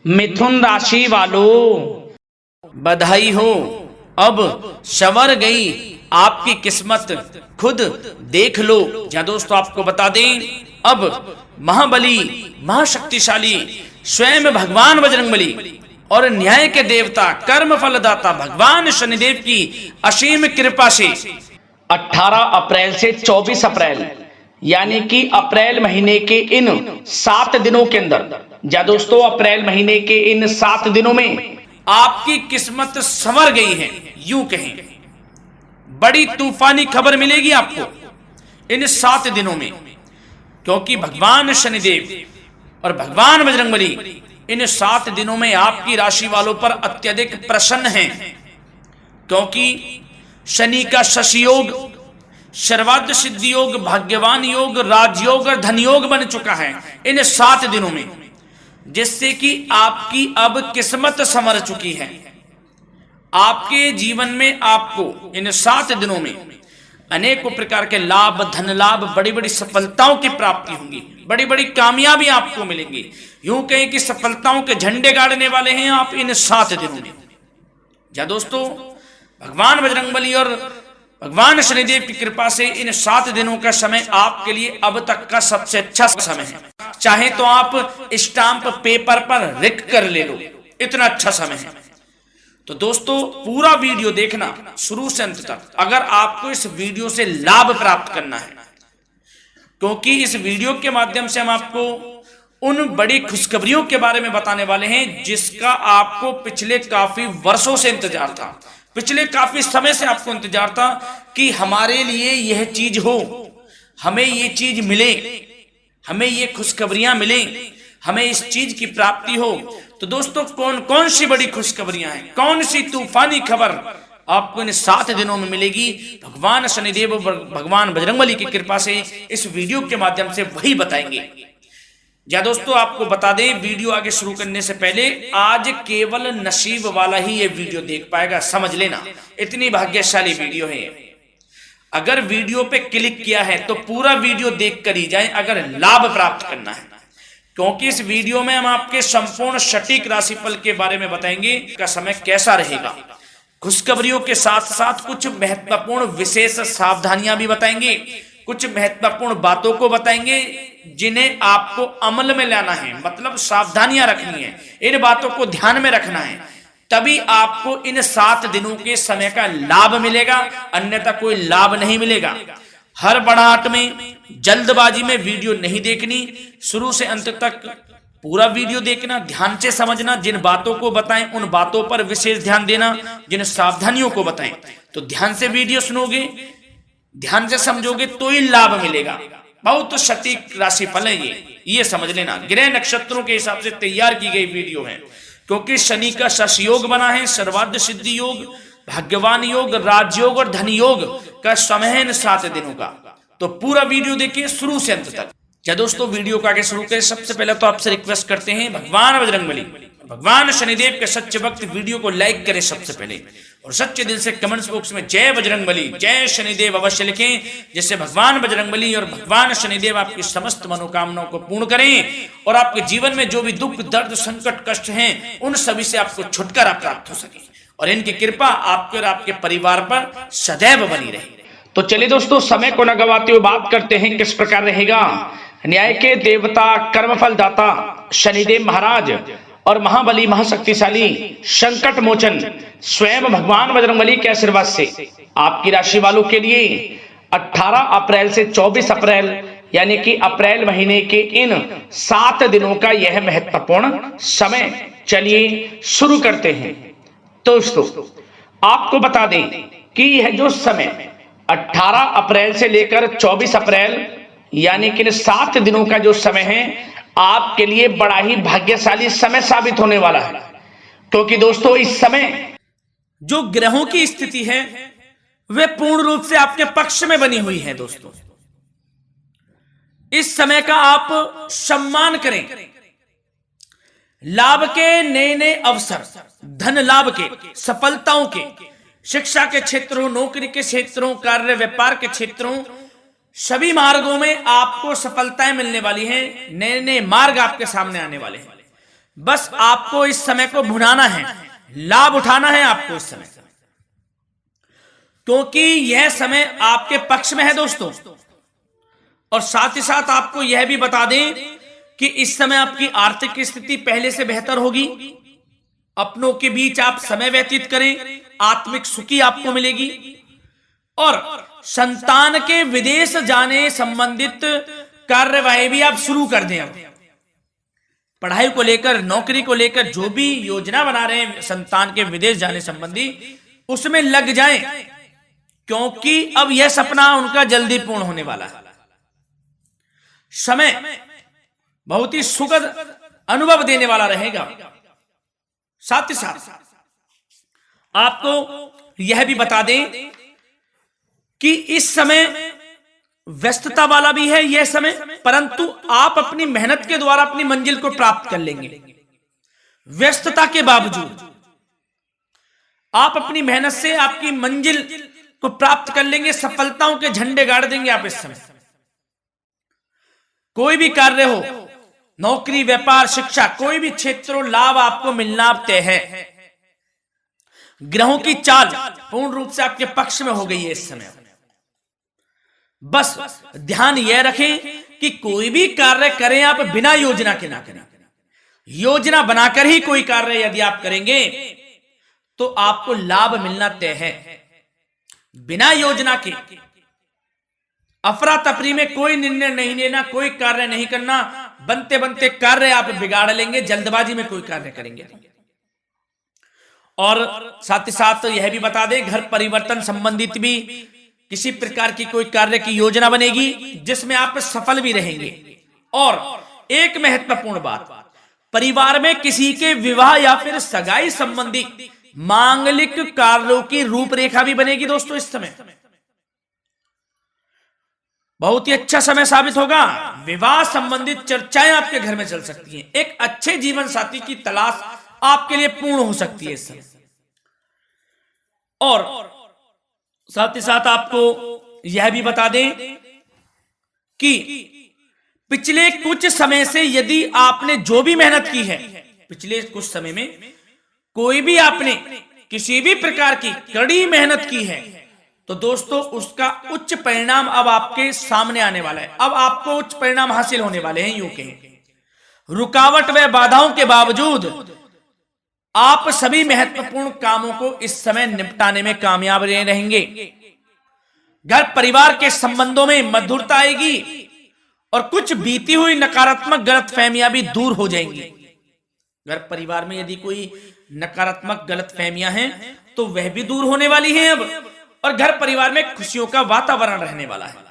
मिथुन राशि वालों, बधाई हो। अब संवर गई आपकी किस्मत, खुद देख लो। या दोस्तों आपको बता दें, अब महाबली महाशक्तिशाली स्वयं भगवान बजरंगबली और न्याय के देवता कर्म फलदाता भगवान शनिदेव की असीम कृपा से 18 अप्रैल से 24 अप्रैल यानी कि अप्रैल महीने के इन 7 दिनों के अंदर, या दोस्तों अप्रैल महीने के इन 7 दिनों में आपकी किस्मत संवर गई है। यूं कहें, बड़ी तूफानी खबर मिलेगी आपको इन 7 दिनों में, क्योंकि भगवान शनिदेव और भगवान बजरंगबली इन 7 दिनों में आपकी राशि वालों पर अत्यधिक प्रसन्न हैं, क्योंकि शनि का शशि योग, सर्वार्थ सिद्धि योग, भाग्यवान योग, राजयोग और धन योग बन चुका है इन 7 दिनों में, जिससे कि आपकी अब किस्मत संवर चुकी है। आपके जीवन में आपको इन 7 दिनों में अनेकों प्रकार के लाभ, धन लाभ, बड़ी बड़ी सफलताओं की प्राप्ति होंगी, बड़ी बड़ी कामयाबी आपको मिलेंगी। यूं कहें कि सफलताओं के झंडे गाड़ने वाले हैं आप इन 7 दिनों में। या दोस्तों भगवान बजरंगबली और भगवान शनिदेव की कृपा से इन 7 दिनों का समय आपके लिए अब तक का सबसे अच्छा समय है। चाहे तो आप स्टाम्प पेपर पर लिख कर ले लो, इतना अच्छा समय है। तो दोस्तों पूरा वीडियो देखना शुरू से अंत तक, अगर आपको इस वीडियो से लाभ प्राप्त करना है, क्योंकि इस वीडियो के माध्यम से हम आपको उन बड़ी खुशखबरियों के बारे में बताने वाले हैं जिसका आपको पिछले काफी वर्षों से इंतजार था, पिछले काफी समय से आपको इंतजार था कि हमारे लिए यह चीज हो, हमें ये चीज मिले, हमें ये खुशखबरियां मिले, हमें इस चीज की प्राप्ति हो। तो दोस्तों कौन कौन सी बड़ी खुशखबरियां हैं, कौन सी तूफानी खबर आपको इन 7 दिनों में मिलेगी, भगवान शनिदेव और भगवान बजरंगबली की कृपा से इस वीडियो के माध्यम से वही बताएंगे। या दोस्तों आपको बता दें, वीडियो आगे शुरू करने से पहले, आज केवल नसीब वाला ही ये वीडियो देख पाएगा, समझ लेना, इतनी भाग्यशाली वीडियो है। अगर वीडियो पे क्लिक किया है तो पूरा वीडियो देख कर ही जाए अगर लाभ प्राप्त करना है, क्योंकि इस वीडियो में हम आपके संपूर्ण सटीक राशिफल के बारे में बताएंगे का समय कैसा रहेगा। खुशखबरियों के साथ साथ कुछ महत्वपूर्ण विशेष सावधानियां भी बताएंगे, कुछ महत्वपूर्ण बातों को बताएंगे जिन्हें आपको अमल में लाना है, मतलब सावधानियां रखनी है, इन बातों को ध्यान में रखना है, तभी आपको इन 7 दिनों के समय का लाभ मिलेगा, अन्यथा कोई लाभ नहीं मिलेगा। हर बड़ाहट में, जल्दबाजी में वीडियो नहीं देखनी, शुरू से अंत तक पूरा वीडियो देखना, ध्यान से समझना, जिन बातों को बताएं उन बातों पर विशेष ध्यान देना, जिन सावधानियों को बताएं तो ध्यान से वीडियो सुनोगे, ध्यान से समझोगे तो ही लाभ मिलेगा। बहुत सटीक राशिफल है ये समझ लेना, ग्रह नक्षत्रों के हिसाब से तैयार की गई वीडियो है, क्योंकि शनि का शशि योग बना है, सर्वार्थ सिद्धि योग, भाग्यवान योग, राजयोग और धन योग का समय है इन 7 दिनों का। तो पूरा वीडियो देखिए शुरू से अंत तक। या दोस्तों वीडियो को आगे शुरू करें, सबसे पहले तो आपसे रिक्वेस्ट करते हैं, भगवान बजरंगबली, भगवान शनिदेव के सच्चे भक्त वीडियो को लाइक करें सबसे पहले, और सच्चे दिल से कमेंट्स बॉक्स में जय बजरंगबली, जय शनिदेव अवश्य लिखें, जिससे भगवान बजरंगबली और भगवान शनिदेव आपकी समस्त मनोकामनाओं को पूर्ण करें और आपके जीवन में जो भी दुख, दर्द, संकट, कष्ट हैं उन सभी से आपको छुटकारा प्राप्त हो सके, और इनकी कृपा आपके और आपके परिवार पर सदैव बनी रहे। तो चलिए दोस्तों समय को न गवाते हुए बात करते हैं किस प्रकार रहेगा न्याय के देवता, कर्मफल दाता शनिदेव महाराज और महाबली महाशक्तिशाली संकट मोचन स्वयं भगवान बजरंगबली के आशीर्वाद से आपकी राशि वालों के लिए 18 अप्रैल से 24 अप्रैल यानी कि अप्रैल महीने के इन 7 दिनों का यह महत्वपूर्ण समय। चलिए शुरू करते हैं। दोस्तों आपको बता दें कि यह जो समय 18 अप्रैल से लेकर 24 अप्रैल यानी कि 7 दिनों का जो समय है आपके लिए बड़ा ही भाग्यशाली समय साबित होने वाला है, क्योंकि दोस्तों इस समय जो ग्रहों की स्थिति है वे पूर्ण रूप से आपके पक्ष में बनी हुई है। दोस्तों इस समय का आप सम्मान करें, लाभ के नए नए अवसर, धन लाभ के, सफलताओं के, शिक्षा के क्षेत्रों, नौकरी के क्षेत्रों, कार्य व्यापार के क्षेत्रों, सभी मार्गों में आपको सफलताएं मिलने वाली हैं, नए नए मार्ग आपके सामने आने वाले हैं। बस आपको इस समय को भुनाना है, लाभ उठाना है आपको इस समय, क्योंकि यह समय आपके पक्ष में है दोस्तों। और साथ ही साथ आपको यह भी बता दें कि इस समय आपकी आर्थिक स्थिति पहले से बेहतर होगी, अपनों के बीच आप समय व्यतीत करें, आत्मिक सुखी आपको मिलेगी। और संतान के विदेश जाने संबंधित कार्यवाही भी आप शुरू कर दें। अब पढ़ाई को लेकर, नौकरी को लेकर जो भी योजना बना रहे हैं संतान के विदेश जाने संबंधी, उसमें लग जाएं, क्योंकि अब यह सपना उनका जल्दी पूर्ण होने वाला है। समय बहुत ही सुखद अनुभव देने वाला रहेगा। साथ ही साथ आपको यह भी बता दें कि इस समय व्यस्तता वाला भी है यह समय, परंतु आप अपनी मेहनत के द्वारा अपनी मंजिल को प्राप्त कर लेंगे। व्यस्तता के बावजूद आप अपनी मेहनत से आपकी मंजिल को प्राप्त कर लेंगे, सफलताओं के झंडे गाड़ देंगे आप इस समय। कोई भी कार्य हो, नौकरी, व्यापार, शिक्षा, कोई भी क्षेत्र, लाभ आपको मिलना तय है। ग्रहों की चाल पूर्ण रूप से आपके पक्ष में हो गई है इस समय। बस ध्यान यह रखें कि कोई भी कार्य करें आप बिना योजना के ना करें। योजना बनाकर ही कोई कार्य यदि आप करेंगे तो आपको लाभ मिलना तय है। बिना योजना के अफरा तफरी में कोई निर्णय नहीं लेना, कोई कार्य नहीं करना। बनते बनते कार्य आप बिगाड़ लेंगे, जल्दबाजी में कोई कार्य करेंगे। और साथ ही साथ यह भी बता दें, घर परिवर्तन संबंधित भी किसी प्रकार की कोई कार्य की योजना बनेगी जिसमें आप सफल भी रहेंगे। और एक महत्वपूर्ण बात, परिवार में किसी के विवाह या फिर सगाई संबंधी मांगलिक कार्यों की रूपरेखा भी बनेगी दोस्तों। इस समय बहुत ही अच्छा समय साबित होगा। विवाह संबंधित चर्चाएं आपके घर में चल सकती हैं। एक अच्छे जीवन साथी की तलाश आपके लिए पूर्ण हो सकती है इस समय। और साथ ही साथ आपको यह भी बता दें कि पिछले कुछ समय से यदि आपने जो भी मेहनत की है, पिछले कुछ समय में कोई भी आपने किसी भी प्रकार की कड़ी मेहनत की है, तो दोस्तों उसका उच्च परिणाम अब आपके सामने आने वाला है। अब आपको उच्च परिणाम हासिल होने वाले हैं। यूं कहें रुकावट व बाधाओं के बावजूद आप सभी महत्वपूर्ण कामों को इस समय निपटाने में कामयाब रहेंगे। घर परिवार के संबंधों में मधुरता आएगी और कुछ बीती हुई नकारात्मक गलतफहमियां भी दूर हो जाएंगी। घर परिवार में यदि कोई नकारात्मक गलतफहमियां हैं तो वह भी दूर होने वाली हैं अब, और घर परिवार में खुशियों का वातावरण रहने वाला है।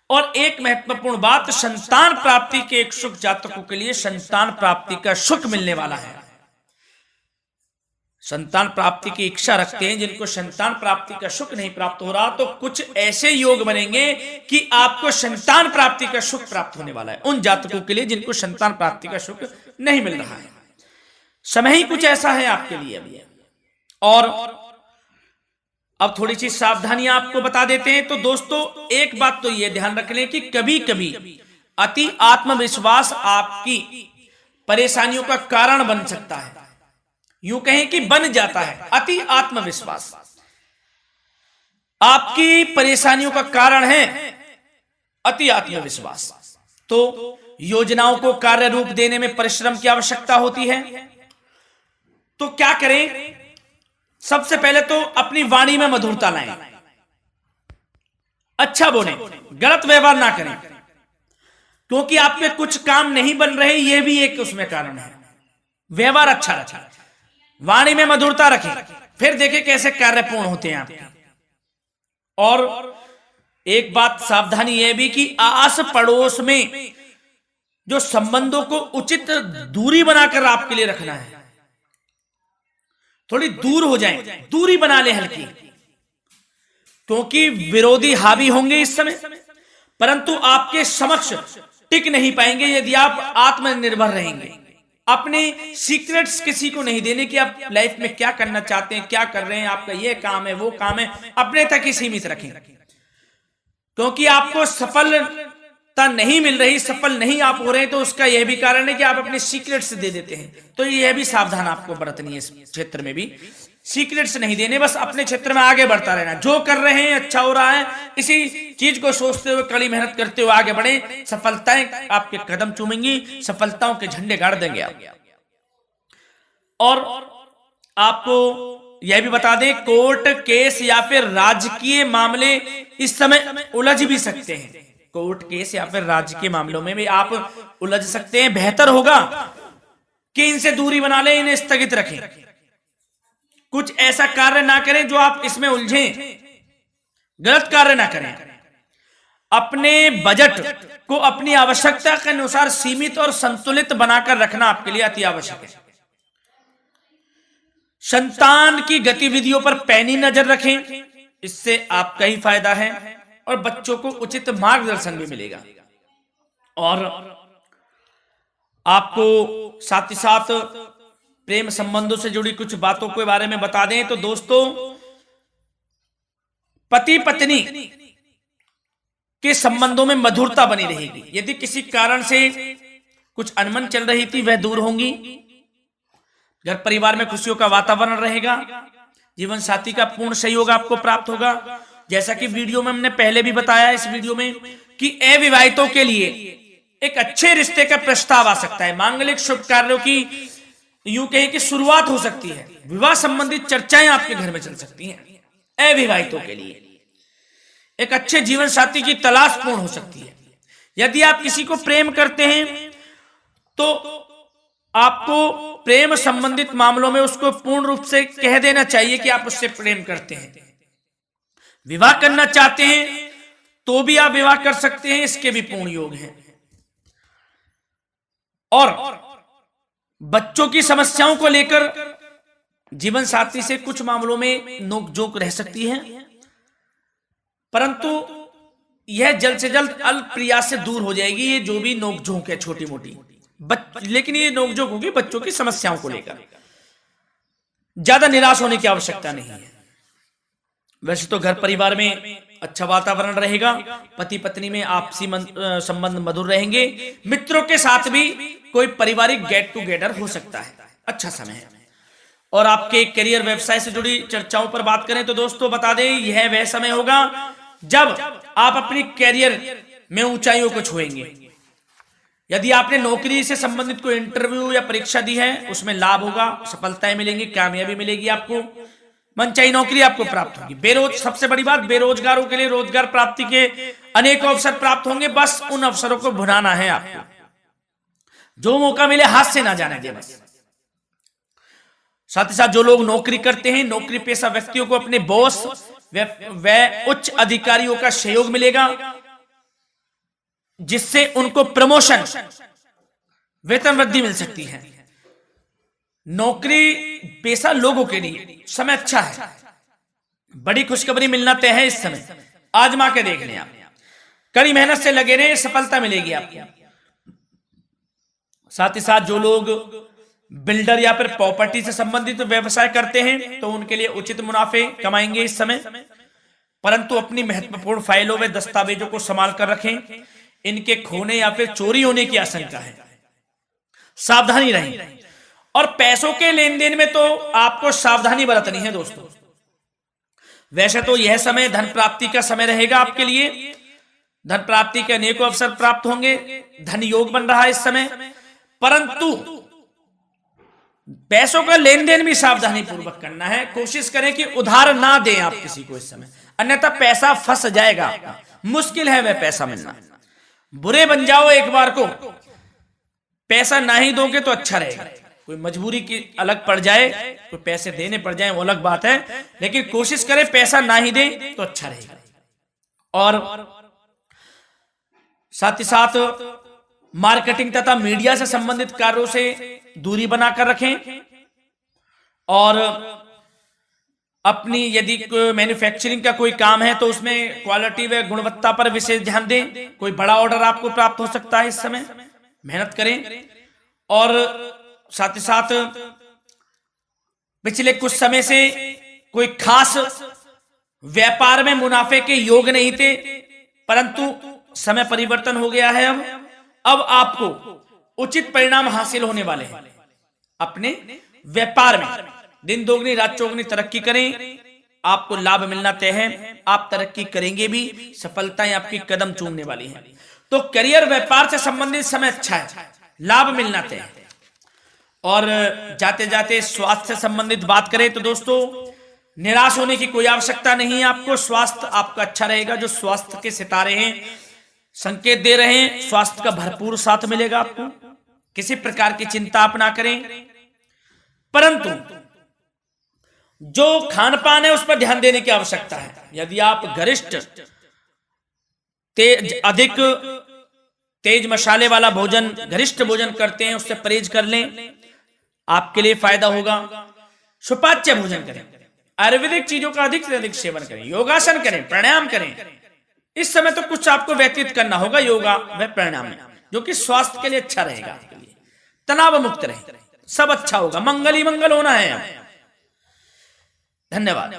और एक महत्वपूर्ण बात, संतान प्राप्ति के इच्छुक जातकों के लिए संतान प्राप्ति का सुख मिलने वाला है। संतान प्राप्ति की इच्छा रखते हैं जिनको संतान प्राप्ति का सुख नहीं प्राप्त हो रहा, तो कुछ ऐसे योग बनेंगे कि आपको संतान प्राप्ति का सुख प्राप्त होने वाला है। उन जातकों के लिए जिनको संतान प्राप्ति का सुख नहीं मिल रहा है, समय ही कुछ ऐसा है आपके लिए अभी। और अब थोड़ी सी सावधानियां आपको बता देते हैं। तो दोस्तों एक बात तो यह ध्यान रख लें कि कभी कभी अति आत्मविश्वास आपकी परेशानियों का कारण बन सकता है। यूं कहें कि बन जाता है। अति आत्मविश्वास आपकी परेशानियों का कारण है, अति आत्मविश्वास। तो योजनाओं को कार्य रूप देने में परिश्रम की आवश्यकता होती है। तो क्या करें? सबसे पहले तो अपनी वाणी में मधुरता लाएं, अच्छा बोलें, गलत व्यवहार ना करें, क्योंकि आपके कुछ काम नहीं बन रहे, यह भी एक उसमें कारण है। व्यवहार अच्छा रखें, वाणी में मधुरता रखें, फिर देखें कैसे कार्य पूर्ण होते हैं आपके। और एक बात सावधानी यह भी कि आस पड़ोस में जो संबंधों को उचित दूरी बनाकर आपके लिए रखना है। थोड़ी दूर हो जाएं, दूरी बना ले हल्की, क्योंकि विरोधी हावी होंगे इस समय, परंतु आपके समक्ष टिक नहीं पाएंगे यदि आप आत्मनिर्भर रहेंगे। अपने सीक्रेट्स किसी को नहीं देने कि आप लाइफ में क्या करना चाहते हैं, क्या कर रहे हैं, आपका ये काम है, वो काम है, अपने तक ही सीमित रखें, क्योंकि आपको सफल नहीं मिल रही, सफल नहीं आप हो रहे, तो उसका यह भी कारण है कि आप अपने सीक्रेट्स दे देते हैं। तो यह भी सावधान आपको बरतनी है, इस क्षेत्र में भी सीक्रेट्स नहीं देने, बस अपने क्षेत्र में आगे बढ़ता रहना। जो कर रहे हैं अच्छा हो रहा है, इसी चीज को सोचते हुए कड़ी मेहनत करते हुए आगे बढ़े। सफलताएं आपके कदम चूमेंगी, सफलताओं के झंडे गाड़ देंगे आप। और आपको यह भी बता दें, कोर्ट केस या फिर राजकीय मामले इस समय उलझ भी सकते हैं। कोर्ट केस या फिर राजकीय मामलों में भी आप उलझ सकते हैं। बेहतर होगा कि इनसे दूरी बना लें, इन्हें स्थगित रखें, कुछ ऐसा कार्य ना करें जो आप इसमें उलझें, गलत कार्य ना करें। अपने बजट को अपनी आवश्यकता के अनुसार सीमित और संतुलित बनाकर रखना आपके लिए अति आवश्यक है। संतान की गतिविधियों पर पैनी नजर रखें, इससे आपका ही फायदा है और बच्चों को उचित मार्गदर्शन भी मिलेगा। और आपको साथ ही साथ प्रेम संबंधों से जुड़ी कुछ बातों के बारे में बता दें तो दोस्तों, पति पत्नी के संबंधों में मधुरता बनी रहेगी। यदि किसी कारण से कुछ अनबन चल रही थी, वह दूर होंगी। घर परिवार में खुशियों का वातावरण रहेगा। जीवन साथी का पूर्ण सहयोग आपको प्राप्त होगा। जैसा कि वीडियो में हमने पहले भी बताया इस वीडियो में कि अविवाहितों के लिए एक अच्छे रिश्ते का प्रस्ताव आ सकता है। मांगलिक शुभ कार्यों की यूं कहें कि शुरुआत हो सकती है। विवाह संबंधित चर्चाएं आपके घर में चल सकती हैं। अविवाहितों के लिए एक अच्छे जीवन साथी की तलाश पूर्ण हो सकती है। यदि आप किसी को प्रेम करते हैं तो आपको प्रेम संबंधित मामलों में उसको पूर्ण रूप से कह देना चाहिए कि आप उससे प्रेम करते हैं। विवाह करना चाहते हैं तो भी आप विवाह कर सकते हैं, इसके भी पूर्ण योग हैं। और बच्चों की समस्याओं को लेकर जीवन साथी से कुछ मामलों में नोकझोंक रह सकती है, परंतु यह जल्द से जल्द अल्प प्रयास से दूर हो जाएगी। ये जो भी नोकझोंक है छोटी मोटी, लेकिन ये नोकझोंक होगी बच्चों की समस्याओं को लेकर। ज्यादा निराश होने की आवश्यकता नहीं है। वैसे तो घर परिवार में अच्छा वातावरण रहेगा, पति पत्नी में आपसी संबंध मधुर रहेंगे। मित्रों के साथ भी कोई पारिवारिक गेट टुगेदर हो सकता है, अच्छा समय है। और आपके करियर व्यवसाय से जुड़ी चर्चाओं पर बात करें तो दोस्तों बता दें, यह वह समय होगा जब आप अपनी करियर में ऊंचाइयों को छुएंगे। यदि आपने नौकरी से संबंधित कोई इंटरव्यू या परीक्षा दी है, उसमें लाभ होगा, सफलताएं मिलेंगी, कामयाबी मिलेगी, आपको मनचाही नौकरी आपको प्राप्त होगी। सबसे बड़ी बात, बेरोजगारों के लिए रोजगार प्राप्ति के अनेक अवसर प्राप्त होंगे। बस उन अवसरों को भुनाना है आपको। जो मौका मिले हाथ से ना जाने दे बस। साथ ही साथ जो लोग नौकरी करते हैं, नौकरी पेशा व्यक्तियों को अपने बॉस व उच्च अधिकारियों का सहयोग मिलेगा, जिससे उनको प्रमोशन, वेतन वृद्धि मिल सकती है। नौकरी पेशा लोगों के लिए समय अच्छा है। बड़ी खुशखबरी मिलना तय है इस समय, आजमा के देख लें आप। कड़ी मेहनत से लगे रहे, सफलता मिलेगी आपको। साथ ही साथ जो लोग बिल्डर या फिर प्रॉपर्टी से संबंधित व्यवसाय करते हैं तो उनके लिए उचित मुनाफे कमाएंगे इस समय, परंतु अपनी महत्वपूर्ण फाइलों व दस्तावेजों को संभाल कर रखें। इनके खोने या फिर चोरी होने की आशंका है, सावधानी रहें। और पैसों के लेन देन में तो आपको सावधानी बरतनी है दोस्तों। वैसे तो यह समय धन प्राप्ति का समय रहेगा आपके लिए। धन प्राप्ति के अनेकों अवसर प्राप्त होंगे, धन योग बन रहा है इस समय, परंतु पैसों का लेन देन भी सावधानी पूर्वक करना है। कोशिश करें कि उधार ना दें आप किसी को इस समय, अन्यथा पैसा फंस जाएगा आपका। मुश्किल है वह पैसा मिलना। बुरे बन जाओ एक बार को, पैसा ना ही दोगे तो अच्छा रहेगा। कोई मजबूरी की अलग पड़ जाए, कोई पैसे देने पड़ जाए वो अलग बात है, लेकिन कोशिश करें पैसा ना ही दें तो अच्छा रहेगा। और साथ ही साथ मार्केटिंग तथा मीडिया से संबंधित कार्यों से दूरी बनाकर रखें। और अपनी यदि मैन्युफैक्चरिंग का कोई काम है तो उसमें क्वालिटी व गुणवत्ता पर विशेष ध्यान दें। कोई बड़ा ऑर्डर आपको प्राप्त हो सकता है इस समय, मेहनत करें। और साथ ही साथ पिछले कुछ समय से कोई खास व्यापार में मुनाफे के योग नहीं थे, परंतु समय परिवर्तन हो गया है। अब आपको उचित परिणाम हासिल होने वाले हैं अपने व्यापार में। दिन दोगुनी रात चौगुनी तरक्की करें, आपको लाभ मिलना तय है। आप तरक्की करेंगे भी, सफलताएं आपकी कदम चूमने वाली हैं। तो करियर व्यापार से संबंधित समय अच्छा है, लाभ मिलना तय है। और जाते जाते स्वास्थ्य से संबंधित बात करें तो दोस्तों निराश होने की कोई आवश्यकता नहीं है आपको। स्वास्थ्य आपका अच्छा रहेगा। जो स्वास्थ्य के सितारे हैं संकेत दे रहे हैं, स्वास्थ्य का भरपूर साथ मिलेगा आपको। किसी प्रकार की चिंता आप ना करें, परंतु जो खान पान है उस पर ध्यान देने की आवश्यकता है। यदि आप गरिष्ठ अधिक तेज मसाले वाला भोजन, गरिष्ठ भोजन करते हैं, उससे परहेज कर लें, आपके लिए फायदा होगा। सुपाच्य भोजन करें, आयुर्वेदिक चीजों का अधिक से अधिक सेवन करें, योगासन करें, प्राणायाम करें। इस समय तो कुछ आपको व्यतीत करना होगा योगा व प्राणायाम में, जो कि स्वास्थ्य के लिए अच्छा रहेगा, आपके लिए तनाव मुक्त रहे, सब अच्छा होगा। मंगल ही मंगल होना है। धन्यवाद।